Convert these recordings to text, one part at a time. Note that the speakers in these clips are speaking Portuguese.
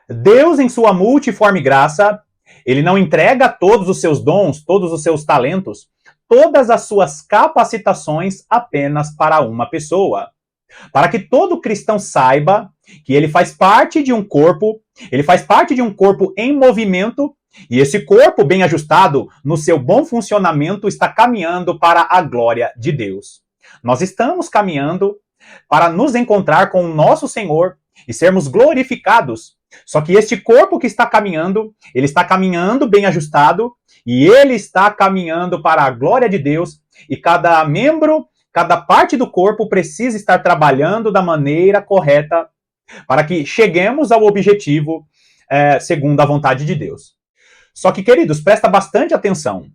Deus, em sua multiforme graça, ele não entrega todos os seus dons, todos os seus talentos, todas as suas capacitações apenas para uma pessoa. Para que todo cristão saiba que ele faz parte de um corpo, ele faz parte de um corpo em movimento, e esse corpo bem ajustado no seu bom funcionamento está caminhando para a glória de Deus. Nós estamos caminhando para nos encontrar com o nosso Senhor e sermos glorificados. Só que este corpo que está caminhando, ele está caminhando bem ajustado e ele está caminhando para a glória de Deus, e cada membro, cada parte do corpo precisa estar trabalhando da maneira correta para que cheguemos ao objetivo segundo a vontade de Deus. Só que, queridos, presta bastante atenção.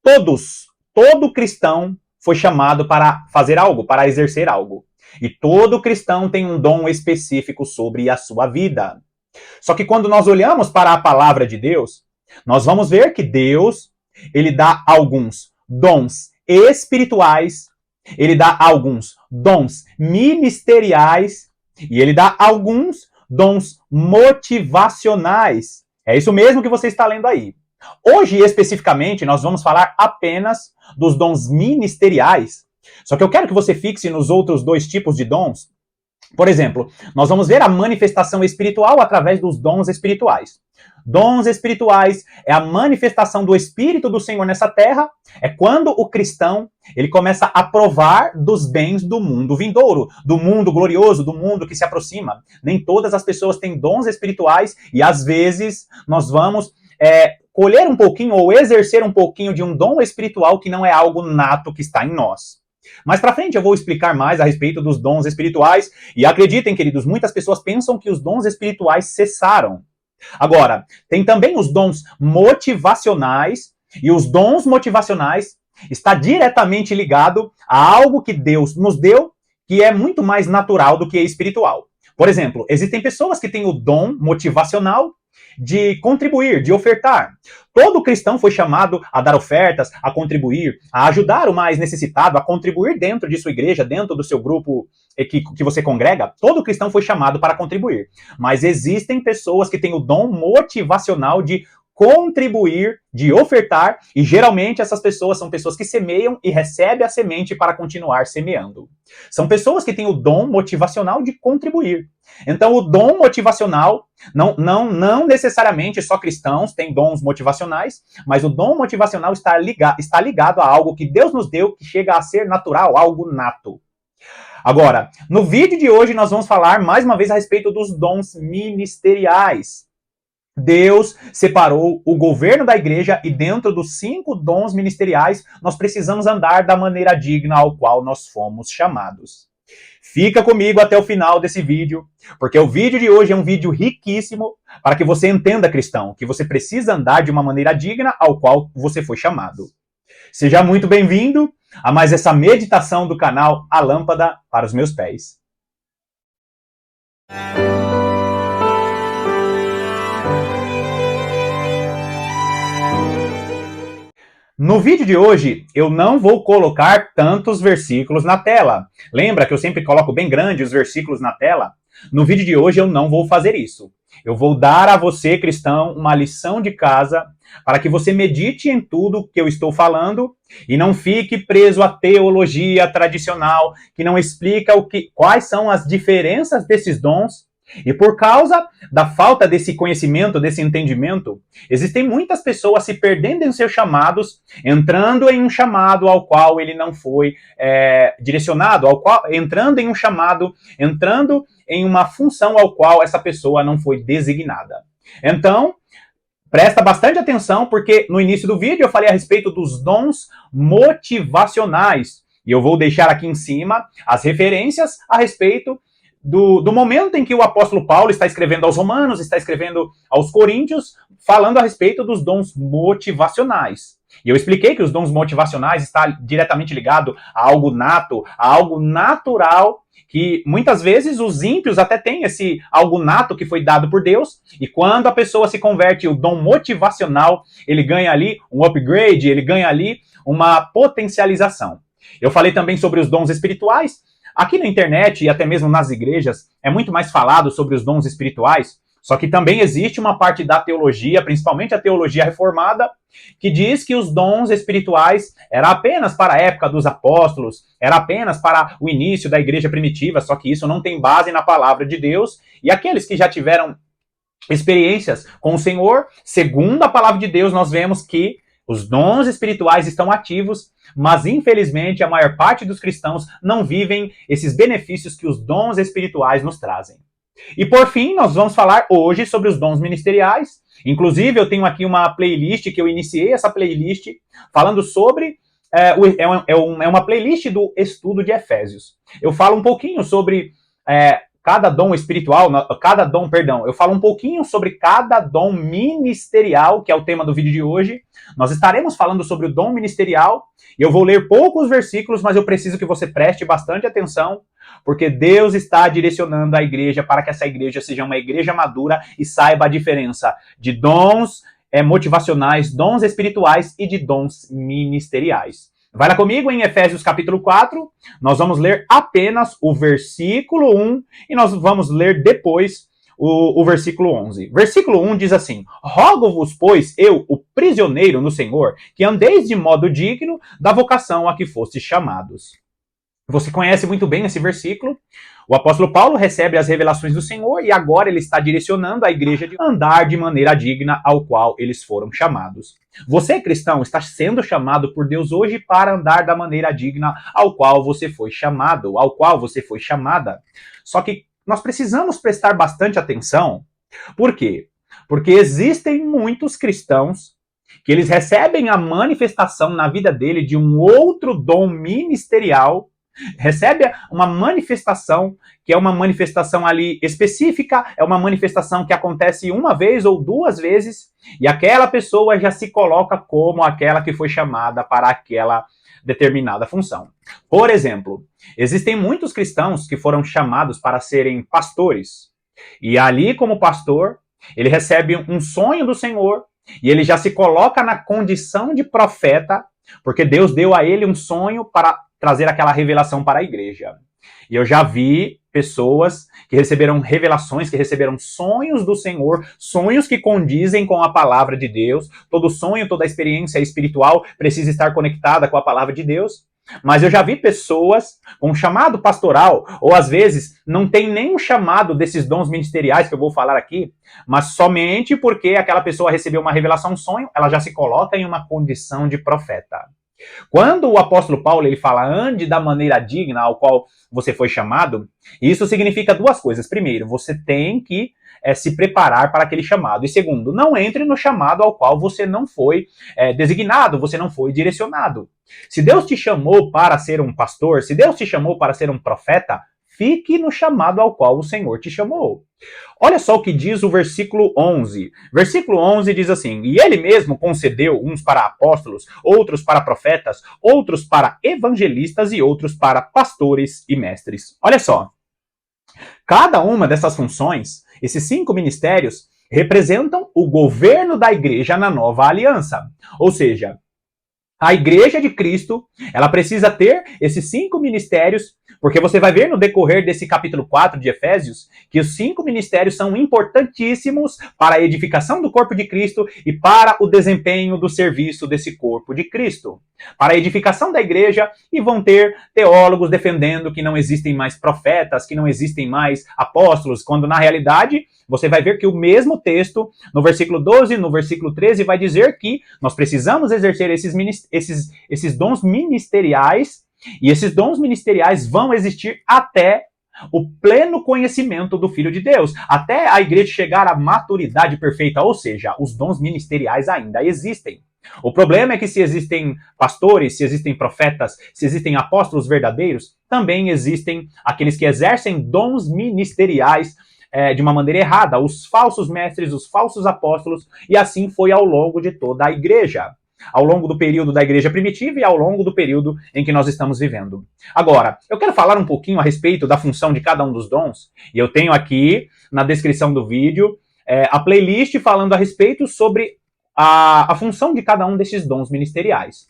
Todo cristão foi chamado para fazer algo, para exercer algo. E todo cristão tem um dom específico sobre a sua vida. Só que quando nós olhamos para a palavra de Deus, nós vamos ver que Deus, ele dá alguns dons espirituais, ele dá alguns dons ministeriais e ele dá alguns dons motivacionais. É isso mesmo que você está lendo aí. Hoje, especificamente, nós vamos falar apenas dos dons ministeriais. Só que eu quero que você fixe nos outros dois tipos de dons. Por exemplo, nós vamos ver a manifestação espiritual através dos dons espirituais. Dons espirituais é a manifestação do Espírito do Senhor nessa terra. É quando o cristão ele começa a provar dos bens do mundo vindouro, do mundo glorioso, do mundo que se aproxima. Nem todas as pessoas têm dons espirituais e às vezes nós vamos colher um pouquinho ou exercer um pouquinho de um dom espiritual que não é algo nato que está em nós. Mais pra frente eu vou explicar mais a respeito dos dons espirituais e acreditem, queridos, muitas pessoas pensam que os dons espirituais cessaram. Agora, tem também os dons motivacionais e os dons motivacionais está diretamente ligado a algo que Deus nos deu que é muito mais natural do que espiritual. Por exemplo, existem pessoas que têm o dom motivacional de contribuir, de ofertar. Todo cristão foi chamado a dar ofertas, a contribuir, a ajudar o mais necessitado, a contribuir dentro de sua igreja, dentro do seu grupo que você congrega. Todo cristão foi chamado para contribuir. Mas existem pessoas que têm o dom motivacional de contribuir, de ofertar, e geralmente essas pessoas são pessoas que semeiam e recebem a semente para continuar semeando. São pessoas que têm o dom motivacional de contribuir. Então, o dom motivacional, não necessariamente só cristãos têm dons motivacionais, mas o dom motivacional está ligado a algo que Deus nos deu, que chega a ser natural, algo nato. Agora, no vídeo de hoje nós vamos falar mais uma vez a respeito dos dons ministeriais. Deus separou o governo da igreja e dentro dos 5 dons ministeriais nós precisamos andar da maneira digna ao qual nós fomos chamados. Fica comigo até o final desse vídeo, porque o vídeo de hoje é um vídeo riquíssimo para que você entenda, cristão, que você precisa andar de uma maneira digna ao qual você foi chamado. Seja muito bem-vindo a mais essa meditação do canal A Lâmpada para os Meus Pés. No vídeo de hoje, eu não vou colocar tantos versículos na tela. Lembra que eu sempre coloco bem grande os versículos na tela? No vídeo de hoje eu não vou fazer isso. Eu vou dar a você, cristão, uma lição de casa para que você medite em tudo que eu estou falando e não fique preso à teologia tradicional, que não explica quais são as diferenças desses dons. E por causa da falta desse conhecimento, desse entendimento, existem muitas pessoas se perdendo em seus chamados, entrando em um chamado ao qual ele não foi direcionado, entrando em um chamado, entrando em uma função ao qual essa pessoa não foi designada. Então, presta bastante atenção, porque no início do vídeo eu falei a respeito dos dons motivacionais, e eu vou deixar aqui em cima as referências a respeito do momento em que o apóstolo Paulo está escrevendo aos Romanos, está escrevendo aos Coríntios, falando a respeito dos dons motivacionais. E eu expliquei que os dons motivacionais estão diretamente ligados a algo nato, a algo natural, que muitas vezes os ímpios até têm esse algo nato que foi dado por Deus, e quando a pessoa se converte, o dom motivacional, ele ganha ali um upgrade, ele ganha ali uma potencialização. Eu falei também sobre os dons espirituais. Aqui na internet e até mesmo nas igrejas é muito mais falado sobre os dons espirituais Só que também existe uma parte da teologia, principalmente a teologia reformada, que diz que os dons espirituais era apenas para a época dos apóstolos, era apenas para o início da igreja primitiva, só que isso não tem base na palavra de Deus. E aqueles que já tiveram experiências com o Senhor, segundo a palavra de Deus, nós vemos que os dons espirituais estão ativos, mas infelizmente a maior parte dos cristãos não vivem esses benefícios que os dons espirituais nos trazem. E por fim, nós vamos falar hoje sobre os dons ministeriais. Inclusive, eu tenho aqui uma playlist que eu iniciei essa playlist falando sobre... É uma playlist do estudo de Efésios. Eu falo um pouquinho sobre cada dom espiritual, eu falo um pouquinho sobre cada dom ministerial, que é o tema do vídeo de hoje. Nós estaremos falando sobre o dom ministerial, e eu vou ler poucos versículos, mas eu preciso que você preste bastante atenção, porque Deus está direcionando a igreja para que essa igreja seja uma igreja madura e saiba a diferença de dons motivacionais, dons espirituais e de dons ministeriais. Vai lá comigo em Efésios capítulo 4, nós vamos ler apenas o versículo 1 e nós vamos ler depois o versículo 11. Versículo 1 diz assim: Rogo-vos, pois, eu, o prisioneiro no Senhor, que andeis de modo digno da vocação a que fostes chamados. Você conhece muito bem esse versículo. O apóstolo Paulo recebe as revelações do Senhor e agora ele está direcionando a igreja a andar de maneira digna ao qual eles foram chamados. Você, cristão, está sendo chamado por Deus hoje para andar da maneira digna ao qual você foi chamado, ao qual você foi chamada. Só que nós precisamos prestar bastante atenção. Por quê? Porque existem muitos cristãos que eles recebem a manifestação na vida dele de um outro dom ministerial, recebe uma manifestação que é uma manifestação ali específica, é uma manifestação que acontece uma vez ou duas vezes, e aquela pessoa já se coloca como aquela que foi chamada para aquela determinada função. Por exemplo, existem muitos cristãos que foram chamados para serem pastores, e ali como pastor, ele recebe um sonho do Senhor, e ele já se coloca na condição de profeta, porque Deus deu a ele um sonho para trazer aquela revelação para a igreja. E eu já vi pessoas que receberam revelações, que receberam sonhos do Senhor, sonhos que condizem com a palavra de Deus. Todo sonho, toda experiência espiritual precisa estar conectada com a palavra de Deus. Mas eu já vi pessoas com chamado pastoral, ou às vezes não tem nem um chamado desses dons ministeriais que eu vou falar aqui, mas somente porque aquela pessoa recebeu uma revelação, um sonho, ela já se coloca em uma condição de profeta. Quando o apóstolo Paulo ele fala ande da maneira digna ao qual você foi chamado, isso significa duas coisas. Primeiro, você tem que se preparar para aquele chamado. E segundo, não entre no chamado ao qual você não foi designado, você não foi direcionado. Se Deus te chamou para ser um pastor, se Deus te chamou para ser um profeta, fique no chamado ao qual o Senhor te chamou. Olha só o que diz o versículo 11. Versículo 11 diz assim: E ele mesmo concedeu uns para apóstolos, outros para profetas, outros para evangelistas e outros para pastores e mestres. Olha só. Cada uma dessas funções, esses 5 ministérios, representam o governo da igreja na nova aliança. Ou seja, a igreja de Cristo, ela precisa ter esses 5 ministérios, porque você vai ver no decorrer desse capítulo 4 de Efésios, que os 5 ministérios são importantíssimos para a edificação do corpo de Cristo e para o desempenho do serviço desse corpo de Cristo. Para a edificação da igreja, e vão ter teólogos defendendo que não existem mais profetas, que não existem mais apóstolos, quando na realidade você vai ver que o mesmo texto, no versículo 12, no versículo 13, vai dizer que nós precisamos exercer esses dons ministeriais, e esses dons ministeriais vão existir até o pleno conhecimento do Filho de Deus, até a igreja chegar à maturidade perfeita, ou seja, os dons ministeriais ainda existem. O problema é que se existem pastores, se existem profetas, se existem apóstolos verdadeiros, também existem aqueles que exercem dons ministeriais de uma maneira errada, os falsos mestres, os falsos apóstolos, e assim foi ao longo de toda a igreja. Ao longo do período da igreja primitiva e ao longo do período em que nós estamos vivendo. Agora, eu quero falar um pouquinho a respeito da função de cada um dos dons, e eu tenho aqui na descrição do vídeo a playlist falando a respeito sobre a função de cada um desses dons ministeriais.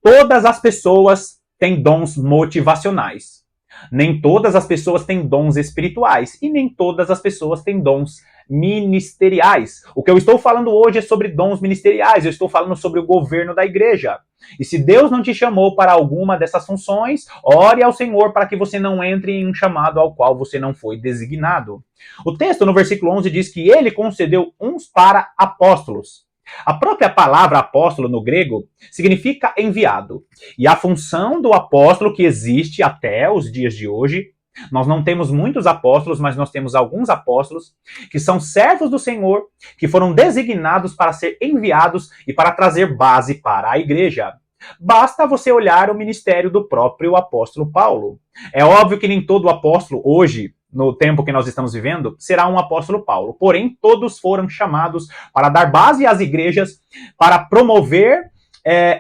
Todas as pessoas têm dons motivacionais. Nem todas as pessoas têm dons espirituais. E nem todas as pessoas têm dons ministeriais. O que eu estou falando hoje é sobre dons ministeriais, eu estou falando sobre o governo da igreja. E se Deus não te chamou para alguma dessas funções, ore ao Senhor para que você não entre em um chamado ao qual você não foi designado. O texto no versículo 11 diz que ele concedeu uns para apóstolos. A própria palavra apóstolo no grego significa enviado. E a função do apóstolo que existe até os dias de hoje, nós não temos muitos apóstolos, mas nós temos alguns apóstolos que são servos do Senhor, que foram designados para ser enviados e para trazer base para a igreja. Basta você olhar o ministério do próprio apóstolo Paulo. É óbvio que nem todo apóstolo hoje, no tempo que nós estamos vivendo, será um apóstolo Paulo. Porém, todos foram chamados para dar base às igrejas, para promover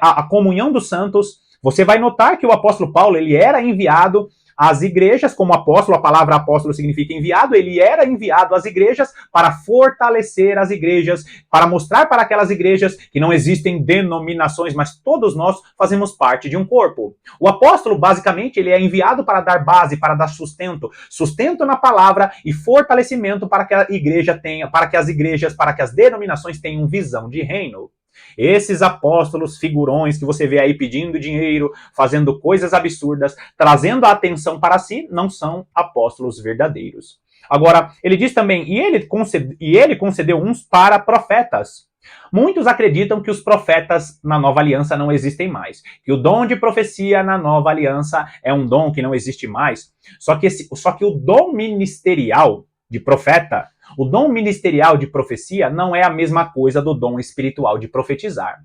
a comunhão dos santos. Você vai notar que o apóstolo Paulo ele era enviado às igrejas, como apóstolo, a palavra apóstolo significa enviado, ele era enviado às igrejas para fortalecer as igrejas, para mostrar para aquelas igrejas que não existem denominações, mas todos nós fazemos parte de um corpo. O apóstolo, basicamente, ele é enviado para dar base, para dar sustento na palavra e fortalecimento para que a igreja tenha, para que as igrejas, para que as denominações tenham visão de reino. Esses apóstolos figurões que você vê aí pedindo dinheiro, fazendo coisas absurdas, trazendo a atenção para si, não são apóstolos verdadeiros. Agora, ele diz também, e ele concedeu uns para profetas. Muitos acreditam que os profetas na nova aliança não existem mais, que o dom de profecia na nova aliança é um dom que não existe mais. Só que o dom ministerial de profeta, o dom ministerial de profecia não é a mesma coisa do dom espiritual de profetizar.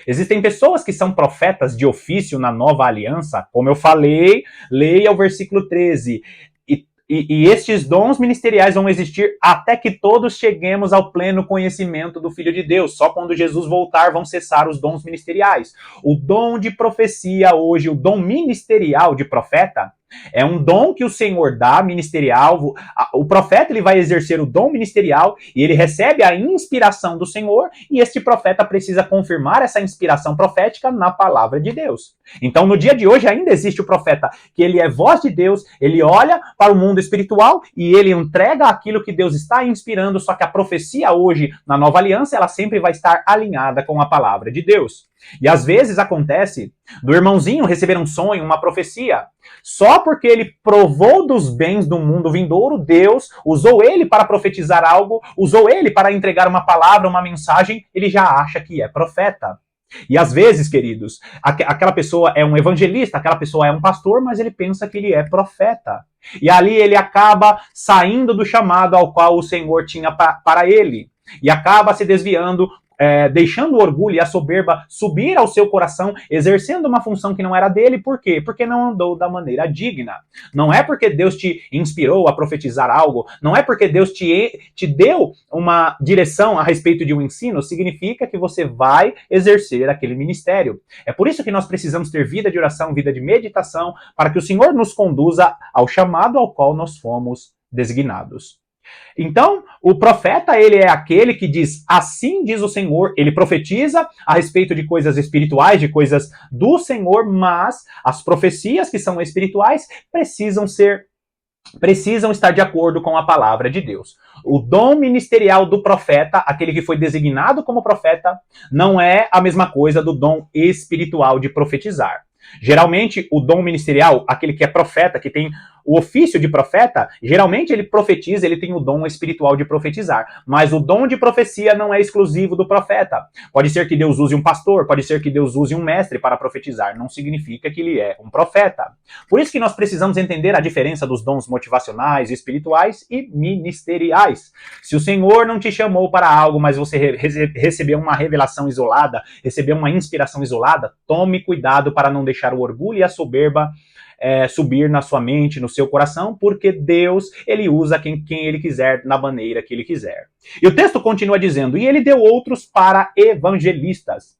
Existem pessoas que são profetas de ofício na nova aliança, como eu falei, leia o versículo 13. E estes dons ministeriais vão existir até que todos cheguemos ao pleno conhecimento do Filho de Deus. Só quando Jesus voltar vão cessar os dons ministeriais. O dom de profecia hoje, o dom ministerial de profeta, é um dom que o Senhor dá, ministerial. O profeta ele vai exercer o dom ministerial e ele recebe a inspiração do Senhor e este profeta precisa confirmar essa inspiração profética na palavra de Deus. Então, no dia de hoje, ainda existe o profeta que ele é voz de Deus, ele olha para o mundo espiritual e ele entrega aquilo que Deus está inspirando, só que a profecia hoje, na nova aliança, ela sempre vai estar alinhada com a palavra de Deus. E às vezes acontece do irmãozinho receber um sonho, uma profecia, só porque ele provou dos bens do mundo vindouro, Deus usou ele para profetizar algo, usou ele para entregar uma palavra, uma mensagem, ele já acha que é profeta. E às vezes, queridos, aquela pessoa é um evangelista, aquela pessoa é um pastor, mas ele pensa que ele é profeta. E ali ele acaba saindo do chamado ao qual o Senhor tinha para ele. E acaba se desviando, deixando o orgulho e a soberba subir ao seu coração, exercendo uma função que não era dele. Por quê? Porque não andou da maneira digna. Não é porque Deus te inspirou a profetizar algo, não é porque Deus te deu uma direção a respeito de um ensino, significa que você vai exercer aquele ministério. É por isso que nós precisamos ter vida de oração, vida de meditação, para que o Senhor nos conduza ao chamado ao qual nós fomos designados. Então, o profeta, ele é aquele que diz, assim diz o Senhor, ele profetiza a respeito de coisas espirituais, de coisas do Senhor, mas as profecias que são espirituais precisam estar de acordo com a palavra de Deus. O dom ministerial do profeta, aquele que foi designado como profeta, não é a mesma coisa do dom espiritual de profetizar. Geralmente, o dom ministerial, aquele que é profeta, que tem o ofício de profeta, geralmente ele profetiza, ele tem o dom espiritual de profetizar. Mas o dom de profecia não é exclusivo do profeta. Pode ser que Deus use um pastor, pode ser que Deus use um mestre para profetizar. Não significa que ele é um profeta. Por isso que nós precisamos entender a diferença dos dons motivacionais, espirituais e ministeriais. Se o Senhor não te chamou para algo, mas você recebeu uma revelação isolada, recebeu uma inspiração isolada, tome cuidado para não deixar o orgulho e a soberba subir na sua mente, no seu coração, porque Deus, ele usa quem ele quiser, na maneira que ele quiser. E o texto continua dizendo, e ele deu outros para evangelistas.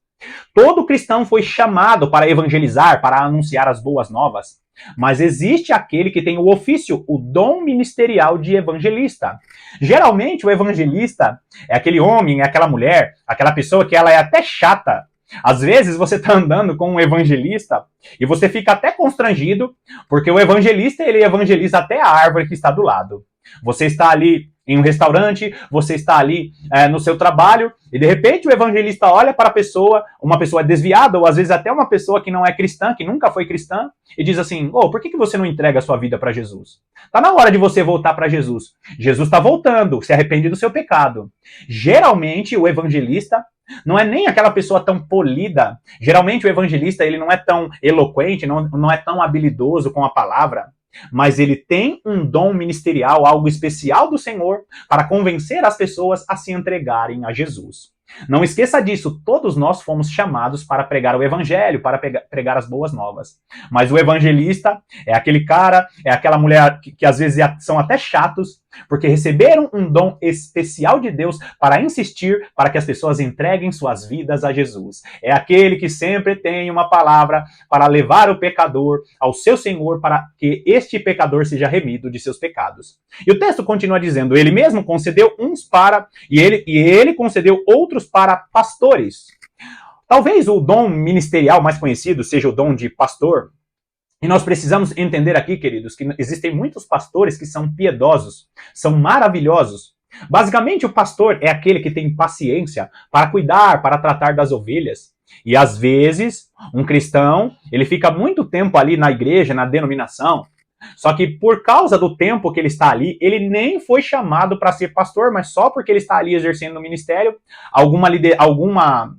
Todo cristão foi chamado para evangelizar, para anunciar as boas novas, mas existe aquele que tem o ofício, o dom ministerial de evangelista. Geralmente o evangelista é aquele homem, é aquela mulher, aquela pessoa que ela é até chata. Às vezes você está andando com um evangelista e você fica até constrangido, porque o evangelista ele evangeliza até a árvore que está do lado. Você está ali em um restaurante, você está ali no seu trabalho, e de repente o evangelista olha para a pessoa, uma pessoa desviada, ou às vezes até uma pessoa que não é cristã, que nunca foi cristã, e diz assim, por que você não entrega a sua vida para Jesus? Está na hora de você voltar para Jesus. Jesus está voltando, se arrepende do seu pecado. Geralmente o evangelista não é nem aquela pessoa tão polida. Geralmente o evangelista ele não é tão eloquente, não é tão habilidoso com a palavra, mas ele tem um dom ministerial, algo especial do Senhor para convencer as pessoas a se entregarem a Jesus. Não esqueça disso, todos nós fomos chamados para pregar o evangelho, para pregar as boas novas. Mas o evangelista é aquele cara, é aquela mulher que às vezes são até chatos, porque receberam um dom especial de Deus para insistir para que as pessoas entreguem suas vidas a Jesus. É aquele que sempre tem uma palavra para levar o pecador ao seu Senhor, para que este pecador seja remido de seus pecados. E o texto continua dizendo, ele mesmo concedeu uns para, e ele concedeu outros para pastores. Talvez o dom ministerial mais conhecido seja o dom de pastor. E nós precisamos entender aqui, queridos, que existem muitos pastores que são piedosos, são maravilhosos. Basicamente, o pastor é aquele que tem paciência para cuidar, para tratar das ovelhas. E às vezes, um cristão, ele fica muito tempo ali na igreja, na denominação, só que por causa do tempo que ele está ali, ele nem foi chamado para ser pastor, mas só porque ele está ali exercendo o ministério, alguma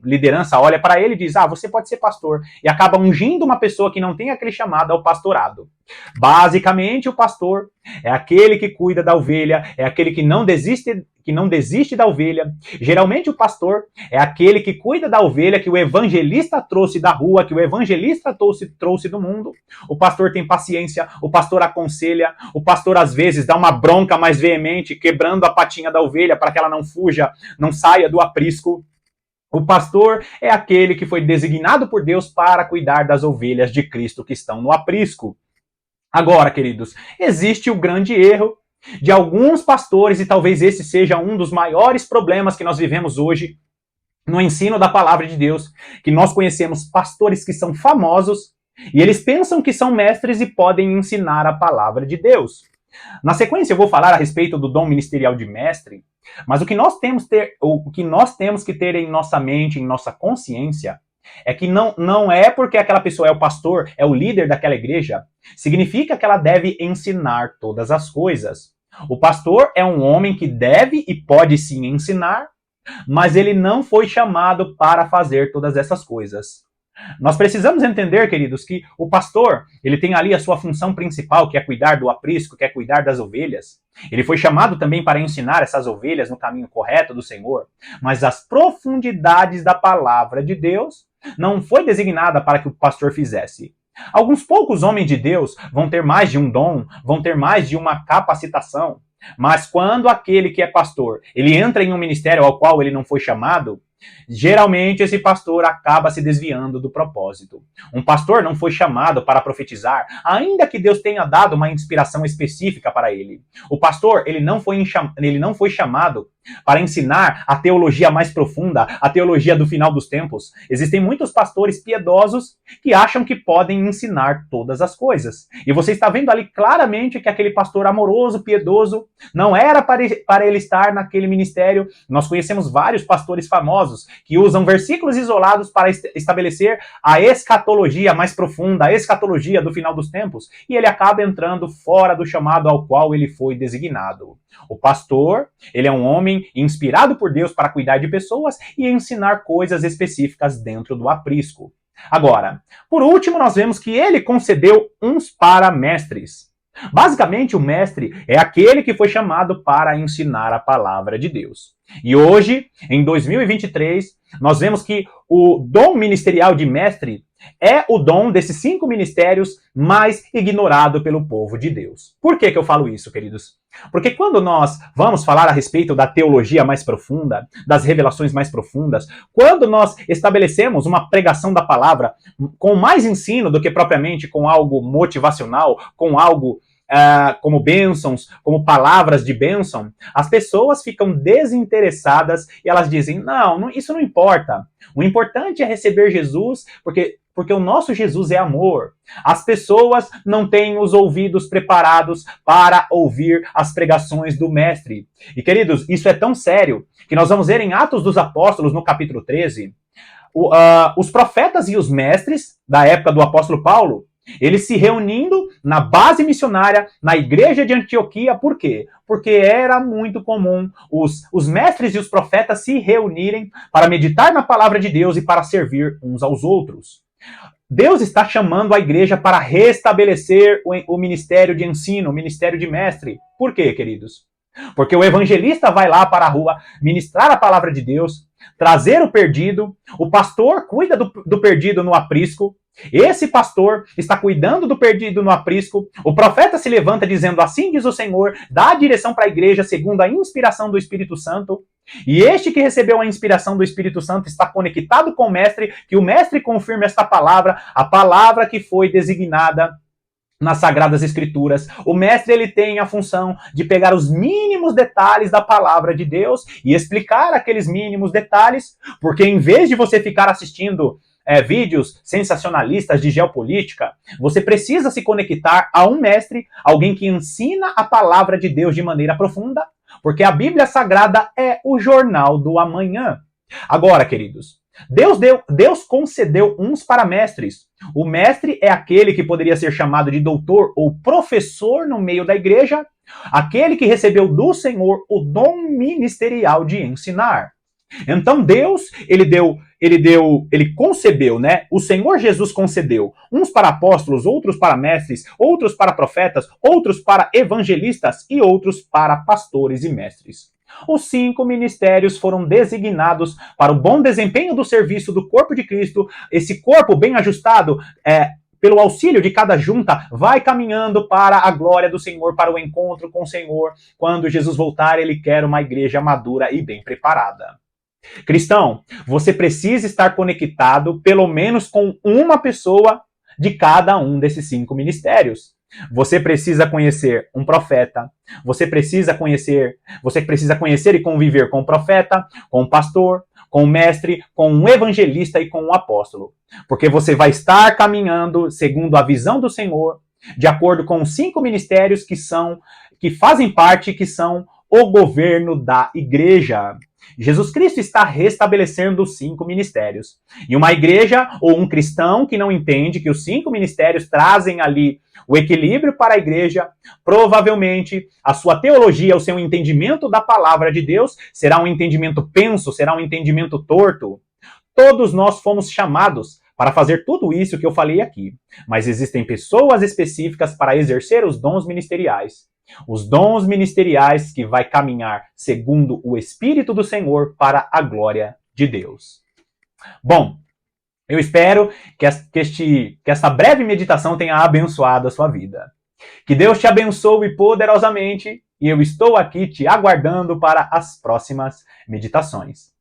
liderança olha para ele e diz, você pode ser pastor, e acaba ungindo uma pessoa que não tem aquele chamado ao pastorado. Basicamente, o pastor é aquele que cuida da ovelha, é aquele que não desiste da ovelha. Geralmente o pastor é aquele que cuida da ovelha que o evangelista trouxe da rua, que o evangelista trouxe do mundo. O pastor tem paciência, o pastor aconselha, o pastor às vezes dá uma bronca mais veemente, quebrando a patinha da ovelha para que ela não fuja, não saia do aprisco. O pastor é aquele que foi designado por Deus para cuidar das ovelhas de Cristo que estão no aprisco. Agora, queridos, existe o grande erro de alguns pastores, e talvez esse seja um dos maiores problemas que nós vivemos hoje no ensino da palavra de Deus, que nós conhecemos pastores que são famosos e eles pensam que são mestres e podem ensinar a palavra de Deus. Na sequência eu vou falar a respeito do dom ministerial de mestre, mas o que nós temos que ter em nossa mente, em nossa consciência, é que não é porque aquela pessoa é o pastor, é o líder daquela igreja, significa que ela deve ensinar todas as coisas. O pastor é um homem que deve e pode sim ensinar, mas ele não foi chamado para fazer todas essas coisas. Nós precisamos entender, queridos, que o pastor, ele tem ali a sua função principal, que é cuidar do aprisco, que é cuidar das ovelhas. Ele foi chamado também para ensinar essas ovelhas no caminho correto do Senhor, mas as profundidades da palavra de Deus não foi designada para que o pastor fizesse. Alguns poucos homens de Deus vão ter mais de um dom, vão ter mais de uma capacitação, mas quando aquele que é pastor, ele entra em um ministério ao qual ele não foi chamado, geralmente esse pastor acaba se desviando do propósito. Um pastor não foi chamado para profetizar, ainda que Deus tenha dado uma inspiração específica para ele. O pastor, ele não foi chamado para ensinar a teologia mais profunda, a teologia do final dos tempos. Existem muitos pastores piedosos que acham que podem ensinar todas as coisas. E você está vendo ali claramente que aquele pastor amoroso, piedoso, não era para ele estar naquele ministério. Nós conhecemos vários pastores famosos que usam versículos isolados para estabelecer a escatologia mais profunda, a escatologia do final dos tempos, e ele acaba entrando fora do chamado ao qual ele foi designado. O pastor, ele é um homem inspirado por Deus para cuidar de pessoas e ensinar coisas específicas dentro do aprisco. Agora, por último, nós vemos que ele concedeu uns para mestres. Basicamente, o mestre é aquele que foi chamado para ensinar a palavra de Deus. E hoje, em 2023, nós vemos que o dom ministerial de mestre é o dom desses 5 ministérios mais ignorado pelo povo de Deus. Por que eu falo isso, queridos? Porque quando nós vamos falar a respeito da teologia mais profunda, das revelações mais profundas, quando nós estabelecemos uma pregação da palavra com mais ensino do que propriamente com algo motivacional, com algo como bênçãos, como palavras de bênção, as pessoas ficam desinteressadas e elas dizem, não, isso não importa. O importante é receber Jesus, porque porque o nosso Jesus é amor. As pessoas não têm os ouvidos preparados para ouvir as pregações do Mestre. E, queridos, isso é tão sério que nós vamos ver em Atos dos Apóstolos, no capítulo 13, os profetas e os mestres da época do apóstolo Paulo, eles se reunindo na base missionária, na igreja de Antioquia. Por quê? Porque era muito comum os mestres e os profetas se reunirem para meditar na palavra de Deus e para servir uns aos outros. Deus está chamando a igreja para restabelecer o ministério de ensino, o ministério de mestre. Por quê, queridos? Porque o evangelista vai lá para a rua ministrar a palavra de Deus, trazer o perdido, o pastor cuida do perdido no aprisco, esse pastor está cuidando do perdido no aprisco, o profeta se levanta dizendo, assim diz o Senhor, dá a direção para a igreja segundo a inspiração do Espírito Santo, e este que recebeu a inspiração do Espírito Santo está conectado com o mestre, que o mestre confirme esta palavra, a palavra que foi designada nas Sagradas Escrituras. O mestre, ele tem a função de pegar os mínimos detalhes da palavra de Deus e explicar aqueles mínimos detalhes, porque em vez de você ficar assistindo vídeos sensacionalistas de geopolítica, você precisa se conectar a um mestre, alguém que ensina a palavra de Deus de maneira profunda, porque a Bíblia Sagrada é o jornal do amanhã. Agora, queridos, Deus concedeu uns para mestres. O mestre é aquele que poderia ser chamado de doutor ou professor no meio da igreja, aquele que recebeu do Senhor o dom ministerial de ensinar. Então Deus, ele concebeu, né? O Senhor Jesus concedeu uns para apóstolos, outros para mestres, outros para profetas, outros para evangelistas e outros para pastores e mestres. Os 5 ministérios foram designados para o bom desempenho do serviço do corpo de Cristo. Esse corpo bem ajustado, pelo auxílio de cada junta, vai caminhando para a glória do Senhor, para o encontro com o Senhor. Quando Jesus voltar, ele quer uma igreja madura e bem preparada. Cristão, você precisa estar conectado pelo menos com uma pessoa de cada um desses 5 ministérios. Você precisa conhecer um profeta, você precisa conhecer e conviver com o profeta, com o pastor, com o mestre, com um evangelista e com um apóstolo. Porque você vai estar caminhando segundo a visão do Senhor, de acordo com os 5 ministérios que fazem parte, que são o governo da igreja. Jesus Cristo está restabelecendo os 5 ministérios. E uma igreja ou um cristão que não entende que os 5 ministérios trazem ali o equilíbrio para a igreja, provavelmente a sua teologia, o seu entendimento da palavra de Deus será um entendimento penso, será um entendimento torto. Todos nós fomos chamados para fazer tudo isso que eu falei aqui, mas existem pessoas específicas para exercer os dons ministeriais. Os dons ministeriais que vai caminhar segundo o Espírito do Senhor para a glória de Deus. Bom, eu espero que esta breve meditação tenha abençoado a sua vida. Que Deus te abençoe poderosamente e eu estou aqui te aguardando para as próximas meditações.